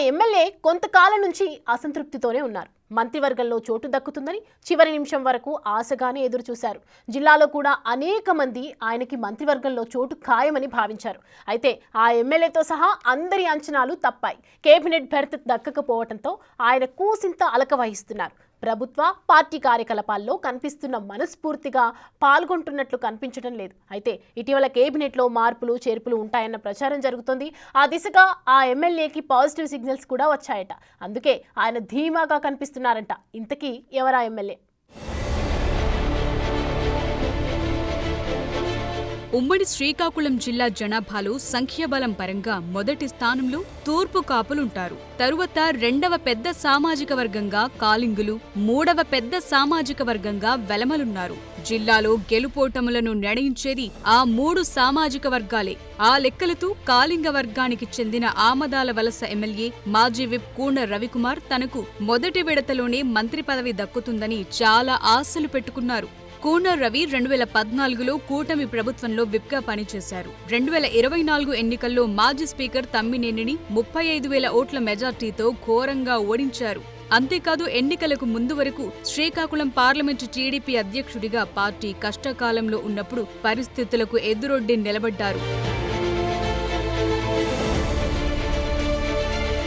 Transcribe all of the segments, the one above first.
MLA కొంతకాలం నుంచి అసంతృప్తితోనే ఉన్నారు. మంత్రివర్గంలో చోటు దక్కుతుందని చివరి నిమిషం వరకు ఆశగానే ఎదురుచూశారు. జిల్లాలో కూడా అనేక మంది ఆయనకి మంత్రివర్గంలో చోటు ఖాయమని భావించారు. అయితే ఆ ఎమ్మెల్యేతో సహా అందరి అంచనాలు తప్పాయి. కేబినెట్ బెర్త్ దక్కకపోవడంతో ఆయన కూసింత అలక వహిస్తున్నారు. ప్రభుత్వ పార్టీ కార్యకలాపాల్లో కనిపిస్తున్న మనస్ఫూర్తిగా పాల్గొంటున్నట్లు కనిపించడం లేదు. అయితే ఇటీవల కేబినెట్లో మార్పులు చేర్పులు ఉంటాయన్న ప్రచారం జరుగుతోంది. ఆ దిశగా ఆ ఎమ్మెల్యేకి పాజిటివ్ సిగ్నల్స్ కూడా వచ్చాయట. అందుకే ఆయన ధీమాగా కనిపిస్తున్నారంట. ఇంతకీ ఎవరా ఎమ్మెల్యే? ఉమ్మడి శ్రీకాకుళం జిల్లా జనాభాలో సంఖ్యాబలం పరంగా మొదటి స్థానంలో తూర్పు కాపులుంటారు. తరువాత రెండవ పెద్ద సామాజిక వర్గంగా కాలింగులు, మూడవ పెద్ద సామాజిక వర్గంగా వెలమలున్నారు. జిల్లాలో గెలుపోటములను నిర్ణయించేది ఆ మూడు సామాజిక వర్గాలే. ఆ లెక్కలతో కాలింగ వర్గానికి చెందిన ఆమదాల వలస ఎమ్మెల్యే మాజీ విప్ కూన రవికుమార్ తనకు మొదటి విడతలోనే మంత్రి పదవి దక్కుతుందని చాలా ఆశలు పెట్టుకున్నారు. కూన రవి 2014లో కూటమి ప్రభుత్వంలో విప్గా పనిచేశారు. 2024 ఎన్నికల్లో మాజీ స్పీకర్ తమ్మినేనిని 35,000 ఓట్ల మెజార్టీతో ఘోరంగా ఓడించారు. అంతేకాదు ఎన్నికలకు ముందు వరకు శ్రీకాకుళం పార్లమెంటు టీడీపీ అధ్యక్షుడిగా పార్టీ కష్టకాలంలో ఉన్నప్పుడు పరిస్థితులకు ఎదురొడ్డి నిలబడ్డారు.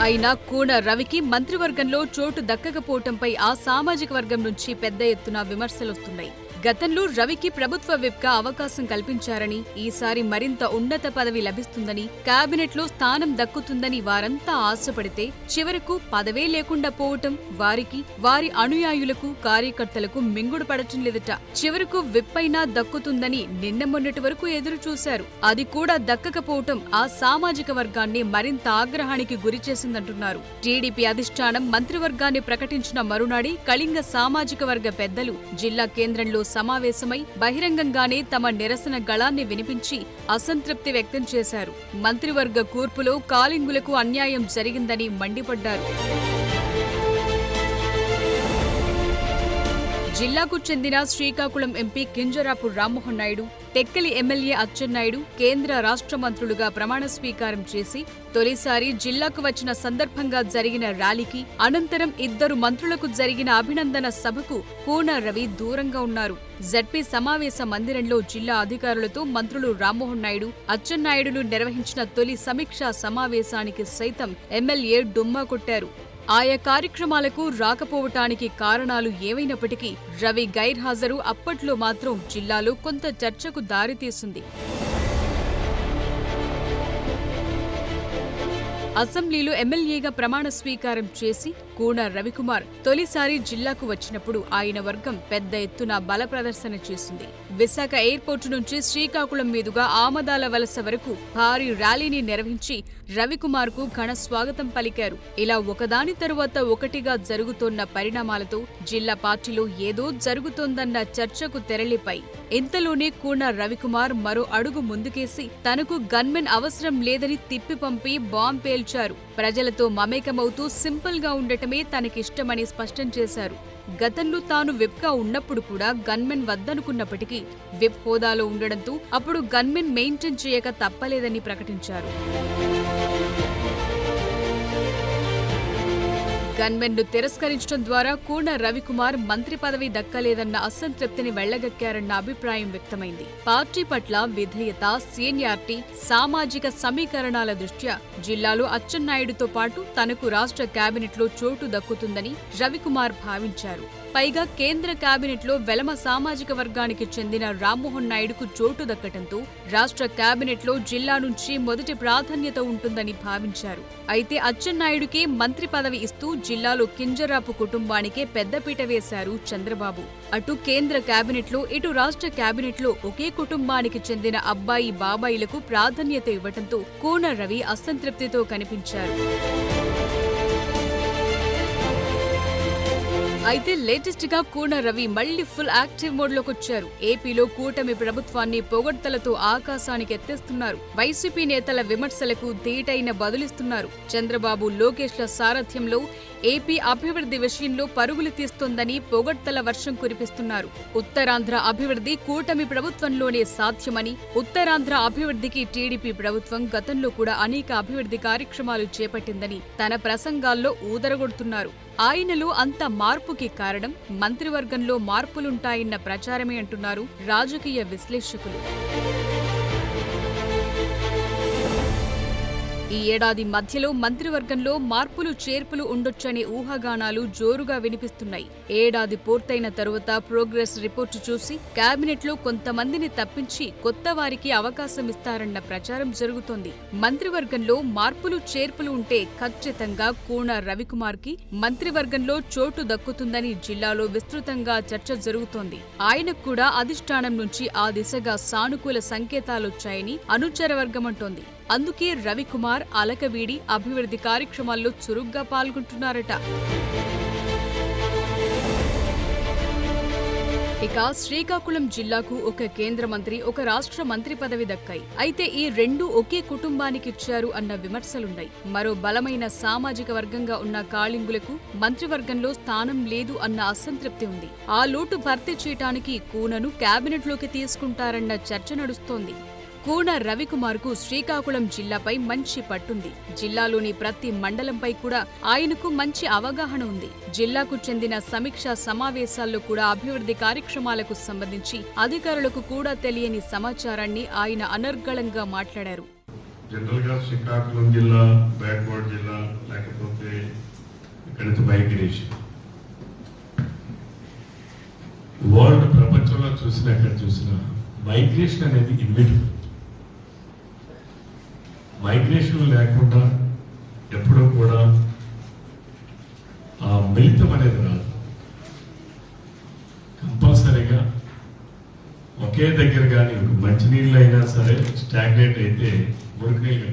అయినా కూన రవికి మంత్రివర్గంలో చోటు దక్కకపోవటంపై ఆ సామాజిక వర్గం నుంచి పెద్ద ఎత్తున విమర్శలొస్తున్నాయి. గతంలో రవికి ప్రభుత్వ విప్గా అవకాశం కల్పించారని, ఈసారి మరింత ఉన్నత పదవి లభిస్తుందని, కేబినెట్లో స్థానం దక్కుతుందని వారంతా ఆశపడితే చివరకు పదవే లేకుండా పోవటం వారికి, వారి అనుయాయులకు, కార్యకర్తలకు మింగుడు పడటం లేదట. చివరకు విప్ అయినా దక్కుతుందని నిన్న మొన్నటి వరకు ఎదురు చూశారు. అది కూడా దక్కకపోవటం ఆ సామాజిక వర్గాన్ని మరింత ఆగ్రహానికి గురిచేసిందంటున్నారు. టీడీపీ అధిష్టానం మంత్రివర్గాన్ని ప్రకటించిన మరునాడే కళింగ సామాజిక వర్గ పెద్దలు జిల్లా కేంద్రంలో సమావేశమై బహిరంగంగానే తమ నిరసన గళాన్ని వినిపించి అసంతృప్తి వ్యక్తం చేశారు. మంత్రివర్గ కూర్పులో కాలింగులకు అన్యాయం జరిగిందని మండిపడ్డారు. జిల్లాకు చెందిన శ్రీకాకుళం ఎంపీ కింజరాపు రామ్మోహన్ నాయుడు, టెక్కలి ఎమ్మెల్యే అచ్చెన్నాయుడు కేంద్ర రాష్ట్ర మంత్రులుగా ప్రమాణ స్వీకారం చేసి తొలిసారి జిల్లాకు వచ్చిన సందర్భంగా జరిగిన ర్యాలీకి, అనంతరం ఇద్దరు మంత్రులకు జరిగిన అభినందన సభకు కూన రవి దూరంగా ఉన్నారు. జడ్పీ సమావేశ మందిరంలో జిల్లా అధికారులతో మంత్రులు రామ్మోహన్ నాయుడు, అచ్చెన్నాయుడులు నిర్వహించిన తొలి సమీక్షా సమావేశానికి సైతం ఎమ్మెల్యే డుమ్మా కొట్టారు. ఆయా కార్యక్రమాలకు రాకపోవటానికి కారణాలు ఏవైనప్పటికీ రవి గైర్హాజరు అప్పట్లో మాత్రం జిల్లాలో కొంత చర్చకు దారితీసింది. అసెంబ్లీలో ఎమ్మెల్యేగా ప్రమాణ స్వీకారం చేసి కూన రవికుమార్ తొలిసారి జిల్లాకు వచ్చినప్పుడు ఆయన వర్గం పెద్ద ఎత్తున బల ప్రదర్శన చేసింది. విశాఖ ఎయిర్పోర్టు నుంచి శ్రీకాకుళం మీదుగా ఆమదాల వలస వరకు భారీ ర్యాలీని నిర్వహించి రవికుమార్ కు ఘన స్వాగతం పలికారు. ఇలా ఒకదాని తరువాత ఒకటిగా జరుగుతోన్న పరిణామాలతో జిల్లా పార్టీలో ఏదో జరుగుతోందన్న చర్చకు తెరలిపాయి. ఇంతలోనే కూన రవికుమార్ మరో అడుగు ముందుకేసి తనకు గన్మెన్ అవసరం లేదని తిప్పి పంపి బాంబ్ పేల్చారు. ప్రజలతో మమేకమవుతూ సింపుల్ గా ఉండటమే తనకిష్టమని స్పష్టం చేశారు. గతంలో తాను విప్గా ఉన్నప్పుడు కూడా గన్మెన్ వద్దనుకున్నప్పటికీ విప్ హోదాలో ఉండడంతో అప్పుడు గన్మెన్ మెయింటైన్ చేయక తప్పలేదని ప్రకటించారు. గన్మెన్ను తిరస్కరించడం ద్వారా కూన రవికుమార్ మంత్రి పదవి దక్కలేదన్న అసంతృప్తిని వెళ్లగక్కారన్న అభిప్రాయం వ్యక్తమైంది. పార్టీ పట్ల విధేయత, సీనియారిటీ, సామాజిక సమీకరణాల దృష్ట్యా జిల్లాలో అచ్చెన్నాయుడుతో పాటు తనకు రాష్ట్ర కేబినెట్లో చోటు దక్కుతుందని రవికుమార్ భావించారు. పైగా కేంద్ర కేబినెట్లో వెలమ సామాజిక వర్గానికి చెందిన రామ్మోహన్ నాయుడుకు చోటు దక్కటంతో రాష్ట్ర కేబినెట్లో జిల్లా నుంచి మొదటి ప్రాధాన్యత ఉంటుందని భావించారు. అయితే అచ్చెన్నాయుడికే మంత్రి పదవి ఇస్తూ జిల్లాలో కింజరాపు కుటుంబానికే పెద్దపీట వేశారు చంద్రబాబు. అటు కేంద్ర కేబినెట్లో, ఇటు రాష్ట్ర కేబినెట్లో ఒకే కుటుంబానికి చెందిన అబ్బాయి, బాబాయిలకు ప్రాధాన్యత ఇవ్వటంతో కూన రవి అసంతృప్తితో కనిపించారు. అయితే లేటెస్ట్ గా కూన రవి మళ్లీ ఫుల్ యాక్టివ్ మోడ్ లోకొచ్చారు. ఏపీలో కూటమి ప్రభుత్వాన్ని పొగడ్తలతో ఆకాశానికి ఎత్తేస్తున్నారు. వైసీపీ నేతల విమర్శలకు ధీటైన బదులిస్తున్నారు. చంద్రబాబు, లోకేష్ల సారథ్యంలో ఏపీ అభివృద్ధి విషయంలో పరుగులు తీస్తోందని పొగడ్తల వర్షం కురిపిస్తున్నారు. ఉత్తరాంధ్ర అభివృద్ధి కూటమి ప్రభుత్వంలోనే సాధ్యమని, ఉత్తరాంధ్ర అభివృద్ధికి టీడీపీ ప్రభుత్వం గతంలో కూడా అనేక అభివృద్ధి కార్యక్రమాలు చేపట్టిందని తన ప్రసంగాల్లో ఊదరగొడుతున్నారు. ఆయనలో అంత మార్పుకి కారణం మంత్రివర్గంలో మార్పులుంటాయన్న ప్రచారమే అంటున్నారు రాజకీయ విశ్లేషకులు. ఈ ఏడాది మధ్యలో మంత్రివర్గంలో మార్పులు చేర్పులు ఉండొచ్చనే ఊహాగానాలు జోరుగా వినిపిస్తున్నాయి. ఏడాది పూర్తయిన తరువాత ప్రోగ్రెస్ రిపోర్టు చూసి కేబినెట్లో కొంతమందిని తప్పించి కొత్త వారికి అవకాశం ఇస్తారన్న ప్రచారం జరుగుతోంది. మంత్రివర్గంలో మార్పులు చేర్పులు ఉంటే ఖచ్చితంగా కూన రవికుమార్కి మంత్రివర్గంలో చోటు దక్కుతుందని జిల్లాలో విస్తృతంగా చర్చ జరుగుతోంది. ఆయనకు కూడా అధిష్టానం నుంచి ఆ దిశగా సానుకూల సంకేతాలొచ్చాయని అనుచర వర్గమంటోంది. అందుకే రవికుమార్ అలకవీడి అభివృద్ధి కార్యక్రమాల్లో చురుగ్గా పాల్గొంటున్నారట. ఇక శ్రీకాకుళం జిల్లాకు ఒక కేంద్ర మంత్రి, ఒక రాష్ట్ర మంత్రి పదవి దక్కాయి. అయితే ఈ రెండూ ఒకే కుటుంబానికిచ్చారు అన్న విమర్శలున్నాయి. మరో బలమైన సామాజిక వర్గంగా ఉన్న కాళింగులకు మంత్రివర్గంలో స్థానం లేదు అన్న అసంతృప్తి ఉంది. ఆ లోటు భర్తీ చేయడానికి కూనను కేబినెట్లోకి తీసుకుంటారన్న చర్చ నడుస్తోంది. కూన రవికుమార్కు శ్రీకాకుళం జిల్లాపై మంచి పట్టుంది. జిల్లాలోని ప్రతి మండలంపై కూడా ఆయనకు మంచి అవగాహన ఉంది. జిల్లాకు చెందిన సమీక్షా సమావేశాల్లో కూడా అభివృద్ధి కార్యక్రమాలకు సంబంధించి అధికారులకు కూడా తెలియని సమాచారాన్ని ఆయన అనర్గళంగా మాట్లాడారు. జనరల్గా శ్రీకాకుళం జిల్లా బ్యాక్వర్డ్ జిల్లా, లేకపోతే గణిత మైగ్రేషన్ వరల్డ్ ప్రపంచంలో చూసినా ఎక్కడ చూసినా మైగ్రేషన్ అనేది ఇన్విటబుల్. మైగ్రేషన్ లేకుండా ఎప్పుడూ కూడా ఆ మిళితం అనేది రాదు. కంపల్సరీగా ఒకే దగ్గర కానీ మంచినీళ్ళు అయినా సరే స్టాగ్నేట్ అయితే మురికి నీళ్ళు.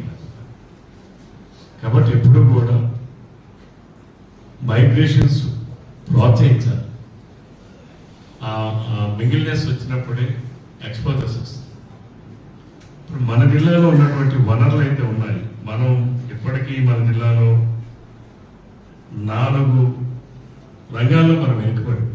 కాబట్టి ఎప్పుడూ కూడా మైగ్రేషన్స్ ప్రోత్సహించాలి. మిగిలినెస్ వచ్చినప్పుడే ఎక్స్పోజర్స్ వస్తుంది. ఇప్పుడు మన జిల్లాలో ఉన్నటువంటి వనరులు అయితే ఉన్నాయి. మనం ఇప్పటికీ మన జిల్లాలో 4 రంగాల్లో మనం వెనుకబడి.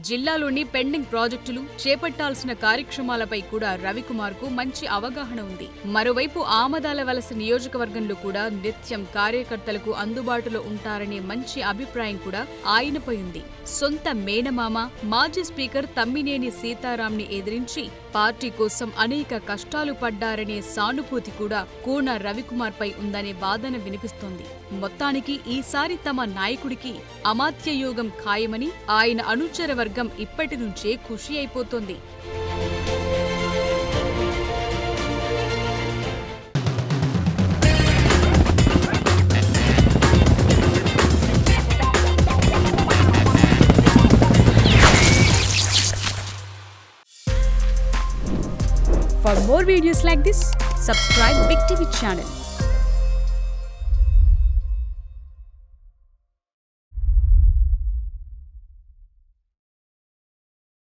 జిల్లాలోని పెండింగ్ ప్రాజెక్టులు, చేపట్టాల్సిన కార్యక్రమాలపై కూడా రవికుమార్కు మంచి అవగాహన ఉంది. మరోవైపు ఆమదాల వలస నియోజకవర్గంలో కూడా నిత్యం కార్యకర్తలకు అందుబాటులో ఉంటారనే మంచి అభిప్రాయం కూడా ఆయనపై ఉంది. సొంత మేనమామ మాజీ స్పీకర్ తమ్మినేని సీతారాంని ఎదిరించి పార్టీ కోసం అనేక కష్టాలు పడ్డారనే సానుభూతి కూడా కూన రవికుమార్పై ఉందనే వాదన వినిపిస్తోంది. మొత్తానికి ఈసారి తమ నాయకుడికి అమాత్యయోగం ఖాయమని ఆయన అనుచర వర్గం ఇప్పటి నుంచే ఖుషి అయిపోతోంది. For more videos like this, subscribe Big TV channel.